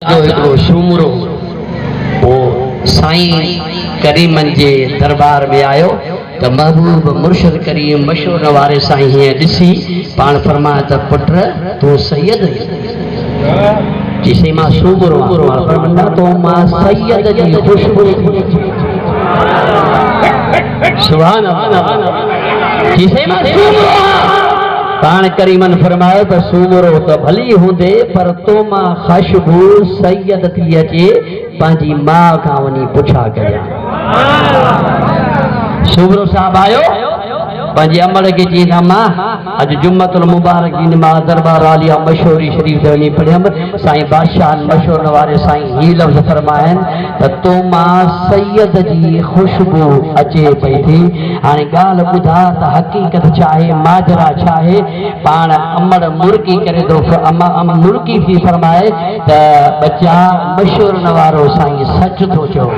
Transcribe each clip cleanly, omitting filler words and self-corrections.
जो हिकिड़ो शुमरो वो साईं करीमन जे दरबार में आयो त महबूब मुर्शिद करीम मशहूर वारे साईं हीअं ॾिसी पाण फरमाया त पुट तूं सैयद चईं मां शुमरो आहियां तो मां सैयद जी ख़ुशबू सुभान अल्लाह चईं मां शुमरो पान करीमन फरमायो त सूमरो त भली हूंदे पर तो मां ख़ुशबू सैयद थी अचे पंहिंजी मां खां वञी पुछा कयां। सूमरो साहब आयो पंहिंजे अमल खे चईंदा मां अॼु जुम्मतुल मुबारक जी नमाज़ दरबार आलिया मशहूरी शरीफ़ ते वञी पढ़ियमि साईं बादशाह मशहूर वारे साईं ही लफ़्ज़ फरमायनि त तो मां सैयद जी ख़ुशबू अचे पई थी। हाणे ॻाल्हि ॿुधा त हक़ीक़त छा आहे माजरा छा आहे। पाण अमड़ मुर्की करे थो मुर्की थी फरमाए त बच्चा मशहूर वारो साईं सच थो चओ।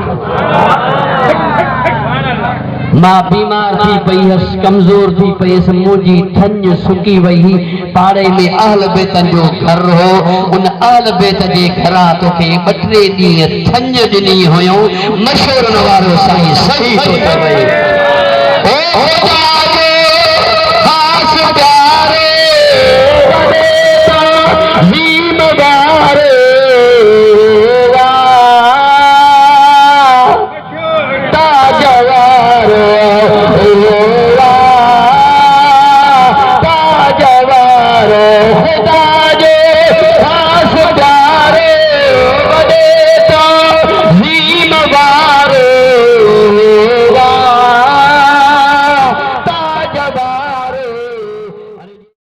मां बीमार थी पई हुअसि कमज़ोर थी पई हुअसि मुंहिंजी थञ सुकी वई पाड़े में अहल बेतन जो घर हो उन अहल बेत जे घरां तोखे 2-3 ॾींहं थञ ॾिनी हुयूं मशहूर वारो साईं सही थो चवे।